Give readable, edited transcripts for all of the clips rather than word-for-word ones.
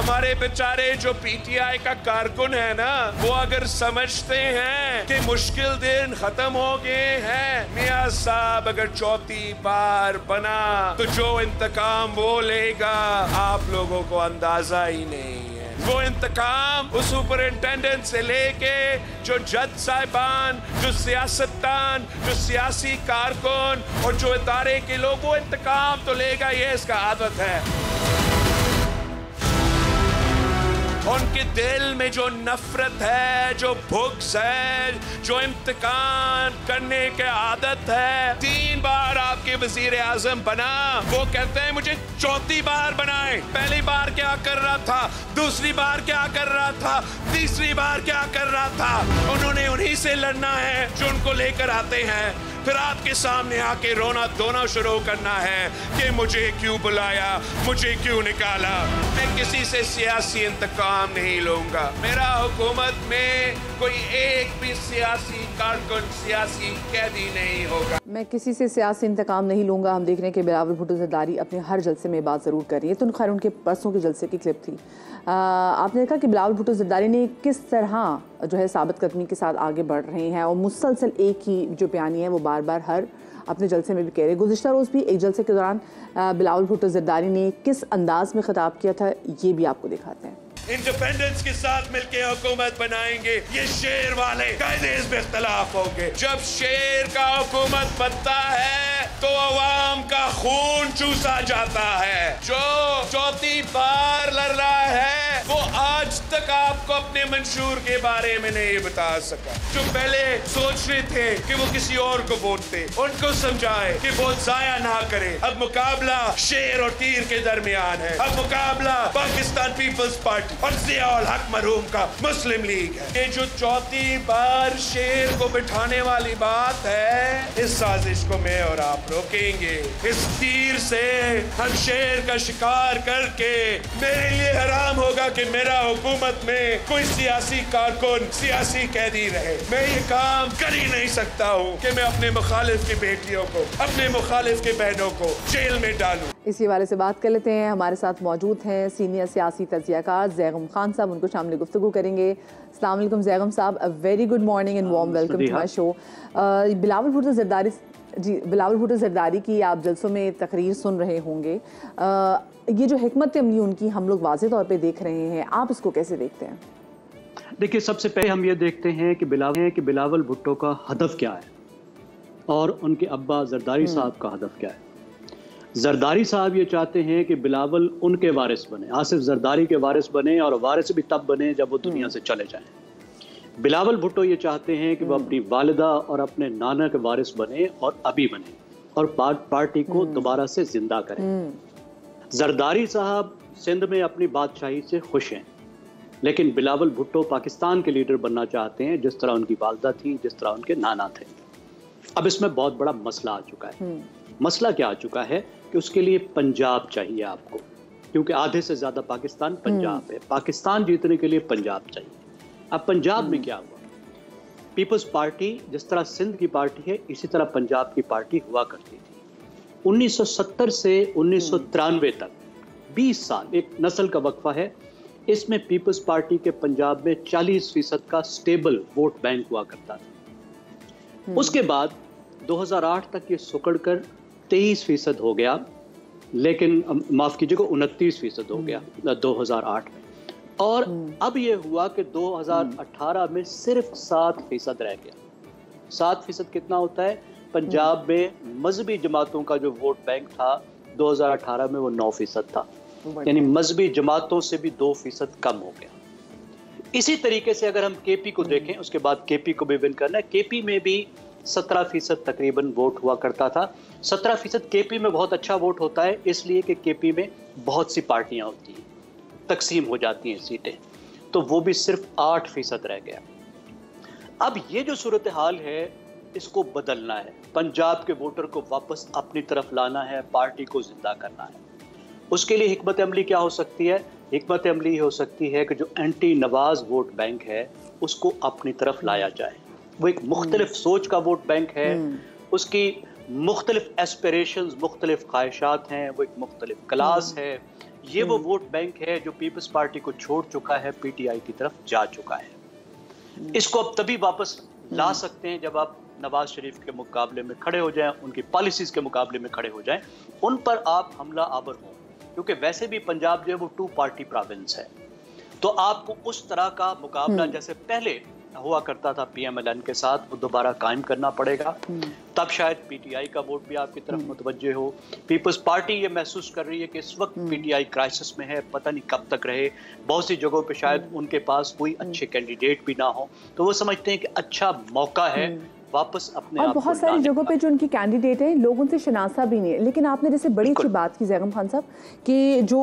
हमारे बेचारे जो पीटीआई का कारकुन है ना, वो अगर समझते हैं कि मुश्किल दिन खत्म हो गए हैं, मियां साहब अगर चौथी बार बना तो जो इंतकाम वो लेगा आप लोगों को अंदाजा ही नहीं है। वो इंतकाम उस सुपरिंटेंडेंट से लेके जो जज साहिबान, जो सियासतदान, जो सियासी कारकुन और जो इदारे के लोग, वो इंतकाम तो लेगा, ये इसका आदत है। उनके दिल में जो नफरत है, जो बुग़्ज़ है, जो इंतकाम करने की आदत है। 3 बार आपके वज़ीर आज़म बना, वो कहते हैं मुझे चौथी बार बनाए। पहली बार क्या कर रहा था, दूसरी बार क्या कर रहा था, तीसरी बार क्या कर रहा था। उन्होंने उन्हीं से लड़ना है जो उनको लेकर आते हैं। फिर आपके सामने आके रोना धोना शुरू करना है कि मुझे क्यों बुलाया, मुझे क्यों निकाला। मैं किसी से सियासी इंतकाम नहीं लूंगा। मेरा हुकूमत में कोई एक भी सियासी कारकुन, सियासी कैदी नहीं होगा। मैं किसी से सियासी इंतकाम नहीं लूंगा। हम देख रहे हैं कि बिलावल भुट्टो ज़रदारी अपने हर जलसे में बात ज़रूर कर रही है। तो खैर उनके परसों के जलसे की क्लिप थी। आपने देखा कि बिलावल भुट्टो ज़रदारी ने किस तरह जो है साबित कदमी के साथ आगे बढ़ रहे हैं और मुसलसल एक ही जो बयानी है वो बार बार हर अपने जलसे में भी कह रहे हैं। गुज़िश्ता रोज़ भी एक जलसे के दौरान बिलावल भुट्टो ज़रदारी ने किस अंदाज में खिताब किया था, ये भी आपको दिखाते हैं। इंडिपेंडेंस के साथ मिलके हुकूमत बनाएंगे। ये शेर वाले कायदे में इख्तलाफ होंगे। जब शेर का हुकूमत बनता है तो अवाम का खून चूसा जाता है। जो चौथी बार लड़ रहा है वो आज तक आपको अपने मंशूर के बारे में नहीं बता सका। जो पहले सोच रहे थे कि वो किसी और को वोट दे, उनको समझाए कि वोट जाया ना करे। अब मुकाबला शेर और तीर के दरमियान है। अब मुकाबला पाकिस्तान पीपल्स पार्टी और ज़ियाउल हक मरहूम का मुस्लिम लीग है। ये जो चौथी बार शेर को बिठाने वाली बात है, इस साजिश को मैं और आप रोकेंगे। इस तीर से हम शेर का शिकार करके, मेरे लिए हराम होगा कि मेरा हुकूमत में कोई सियासी कारकुन, सियासी कैदी रहे। मैं ये काम कर ही नहीं सकता हूँ कि मैं अपने मुखालिफ की बेटियों को, अपने मुखालिफ के बहनों को जेल में डालूं। इसी हवाले से बात कर लेते हैं। हमारे साथ मौजूद हैं सीनियर सियासी तज़कियाकार ज़ैगम खान साहब, उनको शामिल गुफ्तगू करेंगे। अस्सलाम वालेकुम Zaigham sahab, a very good morning and warm welcome to my show. Bilawal Bhutto Zardari Bilawal Bhutto Zardari की आप जलसों में तकरीर सुन रहे होंगे। ये जो हिकमत अमली उनकी हम लोग वाज़े तौर पे देख रहे हैं, आप इसको कैसे देखते हैं? देखिए, सबसे पहले हम ये देखते हैं कि बिलावल भुट्टो का हदफ क्या है और उनके अब्बा ज़रदारी साहब का हदफ क्या है। ज़रदारी साहब ये चाहते हैं कि बिलावल उनके वारिस बने, आसिफ ज़रदारी के वारिस बने, और वारिस भी तब बने जब वो दुनिया से चले जाएं। बिलावल भुट्टो ये चाहते हैं कि वो अपनी वालिदा और अपने नाना के वारिस बने और अभी बने और पार्टी को दोबारा से जिंदा करें। ज़रदारी साहब सिंध में अपनी बादशाही से खुश हैं, लेकिन बिलावल भुट्टो पाकिस्तान के लीडर बनना चाहते हैं, जिस तरह उनकी वालिदा थी, जिस तरह उनके नाना थे। अब इसमें बहुत बड़ा मसला आ चुका है। मसला क्या आ चुका है कि उसके लिए पंजाब चाहिए आपको, क्योंकि आधे से ज्यादा पाकिस्तान पंजाब है। पाकिस्तान जीतने के लिए पंजाब चाहिए। अब पंजाब में क्या हुआ, पीपल्स पार्टी जिस तरह सिंध की पार्टी है, इसी तरह पंजाब की पार्टी हुआ करती थी। 1970 से 1993 तक 20 साल एक नस्ल का वक्फा है। इसमें पीपल्स पार्टी के पंजाब में 40% का स्टेबल वोट बैंक हुआ करता था। उसके बाद 2008 तक ये सुकड़कर 23% हो गया, लेकिन माफ कीजिएगा 29% हो गया 2008 में। और अब ये हुआ कि 2018 में सिर्फ 7% रह गया। 7% कितना होता है? पंजाब में मजहबी जमातों का जो वोट बैंक था 2018 में वो 9% था, यानी मजहबी जमातों से भी 2% कम हो गया। इसी तरीके से अगर हम केपी को देखें, उसके बाद केपी को भी विन करना है। केपी में भी 17% तकरीबन वोट हुआ करता था। 17% केपी में बहुत अच्छा वोट होता है, इसलिए कि केपी में बहुत सी पार्टियां होती हैं, तकसीम हो जाती हैं सीटें, तो वो भी सिर्फ 8% रह गया। अब ये जो सूरत हाल है, इसको बदलना है। पंजाब के वोटर को वापस अपनी तरफ लाना है, पार्टी को जिंदा करना है। उसके लिए हिकमत अमली क्या हो सकती है? हिकमत अमली हो सकती है कि जो एंटी नवाज वोट बैंक है उसको अपनी तरफ लाया जाए। वो एक मुख्तलिफ सोच का वोट बैंक है, उसकी मुख्तलिफ एस्पिरेशंस, मुख्तलिफ ख्वाहिशात हैं, वो एक मुख्तलिफ क्लास है। ये वो वोट बैंक है जो पीपल्स पार्टी को छोड़ चुका है, पीटीआई की तरफ जा चुका है। इसको अब तभी वापस ला सकते हैं जब आप नवाज शरीफ के मुकाबले में खड़े हो जाएं, उनकी पॉलिसीज के मुकाबले में खड़े हो जाएं, उन पर आप हमला आवर हों, क्योंकि वैसे भी पंजाब जो है वो 2 पार्टी प्रोविंस है। तो आपको उस तरह का मुकाबला जैसे पहले हुआ करता था पीएमएलएन के साथ, वो दोबारा कायम करना पड़ेगा। तब शायद पीटीआई का वोट भी आपकी तरफ मुतवज्जे हो। पीपल्स पार्टी ये महसूस कर रही है कि इस वक्त पीटीआई क्राइसिस में है, पता नहीं कब तक रहे, बहुत सी जगहों पे शायद उनके पास कोई अच्छे कैंडिडेट भी ना हो, तो वो समझते हैं कि अच्छा मौका है वापस अपने और बहुत सारी जगहों पे जो उनकी कैंडिडेट हैं लोग उनसे शनासा भी नहीं है। लेकिन आपने जैसे बड़ी अच्छी बात की जैगम खान साहब कि जो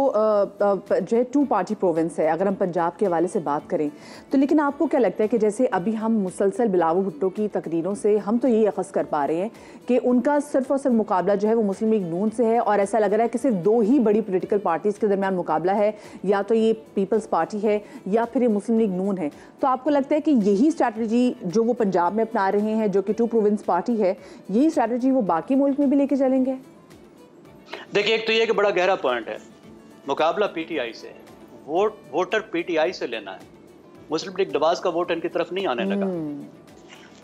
है 2 पार्टी प्रोविंस है, अगर हम पंजाब के हवाले से बात करें तो, लेकिन आपको क्या लगता है कि जैसे अभी हम मुसलसल बिलावल भुट्टो की तकरीरों से हम तो यही अखज़ कर पा रहे हैं कि उनका सिर्फ और सिर्फ मुकाबला जो है वो मुस्लिम लीग नून से है, और ऐसा लग रहा है कि सिर्फ 2 ही बड़ी पोलिटिकल पार्टीज़ के दरमियान मुकाबला है, या तो ये पीपल्स पार्टी है या फिर ये मुस्लिम लीग नून है। तो आपको लगता है कि यही स्ट्रैटेजी जो वो पंजाब में अपना रहे हैं, जो कि 2 प्रोविंस पार्टी है, यही स्ट्रैटेजी वो बाकी मुल्क में भी लेके चलेंगे? देखिए, एक तो ये कि बड़ा गहरा पॉइंट है, मुकाबला पीटीआई से है, वोटर पीटीआई से लेना है। मुस्लिम लीग नवाज का वोट इनकी तरफ नहीं आने लगा,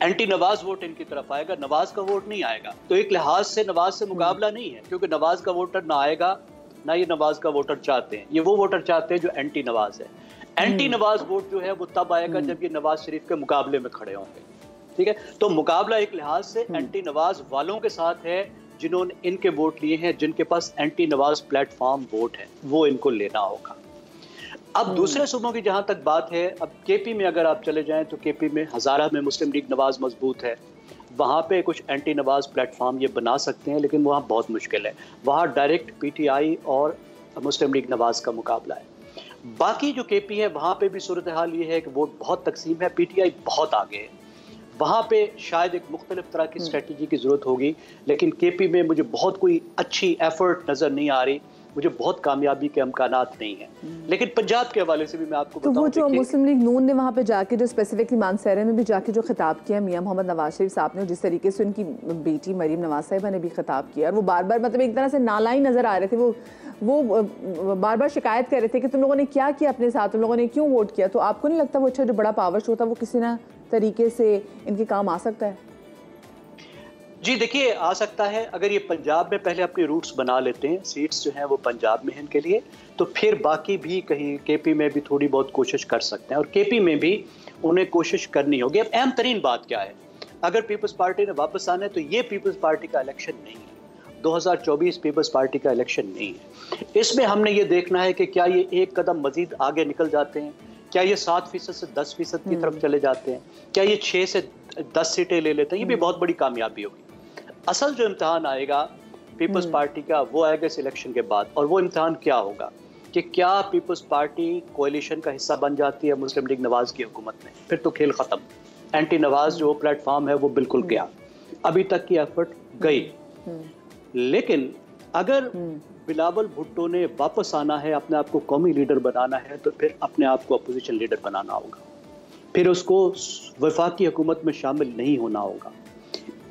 एंटी नवाज वोट इनकी तरफ आएगा, नवाज का वोट नहीं आएगा। तो एक लिहाज से नवाज से मुकाबला नहीं है, क्योंकि नवाज का वोटर ना आएगा ना ये नवाज का वोटर चाहते हैं। ये वो वोटर चाहते हैं जो एंटी नवाज है। एंटी नवाज वोट जो है वो तब आएगा जब ये नवाज शरीफ के मुकाबले में खड़े होंगे, ठीक है। तो मुकाबला एक लिहाज से एंटी नवाज वालों के साथ है जिन्होंने इनके वोट लिए हैं, जिनके पास एंटी नवाज प्लेटफॉर्म वोट है, वो इनको लेना होगा। अब दूसरे सूबों की जहां तक बात है, अब केपी में अगर आप चले जाएं तो केपी में हजारा में मुस्लिम लीग नवाज मजबूत है, वहां पे कुछ एंटी नवाज प्लेटफॉर्म ये बना सकते हैं, लेकिन वहां बहुत मुश्किल है। वहां डायरेक्ट पीटीआई और मुस्लिम लीग नवाज का मुकाबला है। बाकी जो केपी है वहां पे भी सूरत हाल ये है कि वोट बहुत तकसीम है, पीटीआई बहुत आगे है। वहाँ पे शायद एक मुख्तलिफ तरह की स्ट्रेटजी की ज़रूरत होगी, लेकिन केपी में मुझे बहुत कोई अच्छी एफर्ट नज़र नहीं आ रही, मुझे बहुत कामयाबी के इम्कानात नहीं है। लेकिन पंजाब के हवाले से भी मैं आपको तो वो जो मुस्लिम लीग नून ने वहाँ पे जाके जो स्पेसिफिकली मानसरे में भी जाके जो खिताब किया मियां मोहम्मद नवाज शरीफ साहब ने, जिस तरीके से उनकी बेटी मरीम नवाज साहिबा ने भी खिताब किया, और वो बार बार मतलब एक तरह से नालाई नज़र आ रहे थे, वो बार बार शिकायत कर रहे थे कि तुम लोगों ने क्या किया अपने साथ, तुम लोगों ने क्यों वोट किया। तो आपको नहीं लगता वो अच्छा जो बड़ा पावर शो था वो किसी ना तरीके से इनके काम आ सकता है? जी देखिए, आ सकता है अगर ये पंजाब में पहले अपनी रूट्स बना लेते हैं, सीट्स जो हैं वो पंजाब में हैं इनके लिए, तो फिर बाकी भी कहीं केपी में भी थोड़ी बहुत कोशिश कर सकते हैं, और केपी में भी उन्हें कोशिश करनी होगी। अब अहम तरीन बात क्या है, अगर पीपल्स पार्टी ने वापस आना है तो ये पीपल्स पार्टी का इलेक्शन नहीं है, 2024 पीपल्स पार्टी का इलेक्शन नहीं है। इसमें हमने ये देखना है कि क्या ये एक कदम मजीद आगे निकल जाते हैं, क्या ये 7% से 10% की तरफ चले जाते हैं, क्या ये 6 से 10 सीटें ले लेते हैं, ये भी बहुत बड़ी कामयाबी होगी। असल जो इम्तिहान आएगा पीपल्स पार्टी का वो आएगा इस इलेक्शन के बाद, और वो इम्तिहान क्या होगा कि क्या पीपल्स पार्टी कोalition का हिस्सा बन जाती है मुस्लिम लीग नवाज की हुकूमत में, फिर तो खेल खत्म। एंटी नवाज जो प्लेटफॉर्म है वो बिल्कुल गया, अभी तक की एफर्ट गई। लेकिन अगर बिलावल भुट्टो ने वापस आना है, अपने आप को कौमी लीडर बनाना है, तो फिर अपने आप को अपोजिशन लीडर बनाना होगा, फिर उसको वफाकी हुकूमत में शामिल नहीं होना होगा।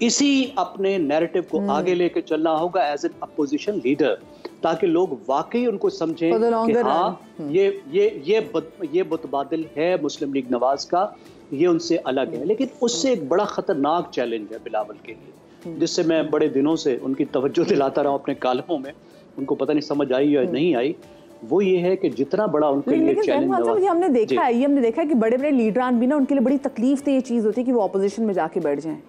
इसी अपने नैरेटिव को आगे लेके चलना होगा एज एन अपोजिशन लीडर, ताकि लोग वाकई उनको समझें कि हाँ ये मुतबादिल है मुस्लिम लीग नवाज का, ये उनसे अलग है। लेकिन उससे एक बड़ा खतरनाक चैलेंज है बिलावल के लिए, जिससे मैं बड़े दिनों से उनकी तवज्जो दिलाता रहा हूँ अपने कालमों में, उनको पता नहीं समझ आई या नहीं आई, वो ये है कि जितना बड़ा उनके लिए चैलेंज है। हमने देखा है कि बड़े बड़े लीडरान भी ना, उनके लिए बड़ी तकलीफ से ये चीज होती है कि वो ऑपोजिशन में जाके बैठ जाएं,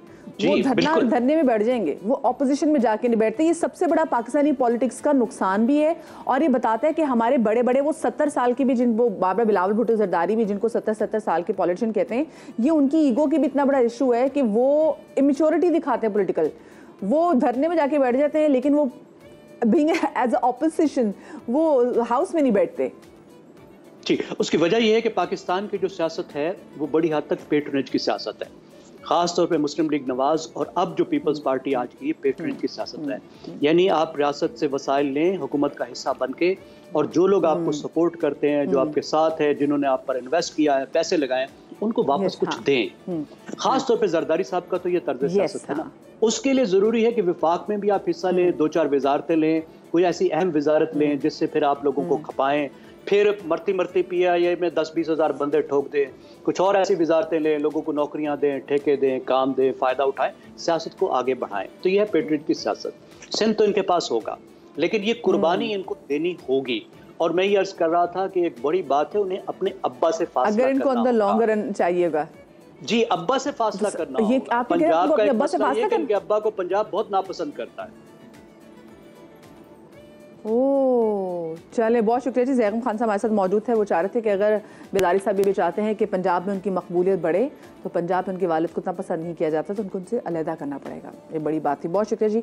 वो धरने में बैठ जाएंगे, वो ऑपोजिशन में जाके नहीं बैठते। ये सबसे बड़ा पाकिस्तानी पॉलिटिक्स का नुकसान भी है, और ये बताता है कि हमारे बड़े बड़े वो 70 साल के भी, जिन वो बाबरा बिलावल भुट्टो जरदारी भी जिनको 70 साल के पॉलिटिशियन कहते हैं, ये उनकी ईगो की भी इतना बड़ा इशू है कि वो इमेच्योरिटी दिखाते हैं पॉलिटिकल, वो धरने में जाके बैठ जाते हैं, लेकिन वो बीइंग एज ऑपोजिशन वो हाउस में नहीं बैठते। जी, उसकी वजह यह है कि पाकिस्तान की जो सियासत है वो बड़ी हद तक पेट्रोनेज की सियासत है, खास तौर पे मुस्लिम लीग नवाज और अब जो पीपल्स पार्टी आज की पेट्रोनेज की सियासत है। यानी आप रियासत से वसाइल लें हुकूमत का हिस्सा बन के, और जो लोग आपको सपोर्ट करते हैं, जो आपके साथ है, जिन्होंने आप पर इन्वेस्ट किया है, पैसे लगाए, उनको वापस कुछ दें। खास तौर पे जरदारी साहब का तो ये तर्ज सियासत है ना, उसके लिए जरूरी है कि विफाक में भी आप हिस्सा लें, 2-4 वजारतें लें, कोई ऐसी अहम वजारत लें जिससे फिर आप लोगों को खपाएं, फिर मरती मरती PIA में 10-20 हज़ार बंदे ठोक दें। कुछ और ऐसी वजारतें लें, लोगों को नौकरियां दें, ठेके दें, काम दें, फ़ायदा उठाएं, सियासत को आगे बढ़ाएं। तो यह है पेट्रियट की सियासत। सिंध तो इनके पास होगा, लेकिन ये कुर्बानी इनको देनी होगी। और मैं ये अर्ज कर रहा था कि एक बड़ी बात है, उन्हें अपने अब्बा से फासला अगर इनको अंदर लॉन्ग रन चाहिएगा जी, अब्बा से फासला करना ये होगा। आप कह रहे हैं पंजाब का एक अब्बा से मसला ये फासला है कि इनके अब्बा को पंजाब बहुत नापसंद करता है। ओह, चले, बहुत शुक्रिया जी। ज़ैगम खान साहब हमारे साथ मौजूद थे। वो चाह रहे थे कि अगर बिलारी साहब ये भी चाहते हैं कि पंजाब में उनकी मकबूलियत बढ़े तो पंजाब में उनके वालिद को इतना पसंद नहीं किया जाता तो उनको उनसे अलहदा करना पड़ेगा। ये बड़ी बात थी। बहुत शुक्रिया जी।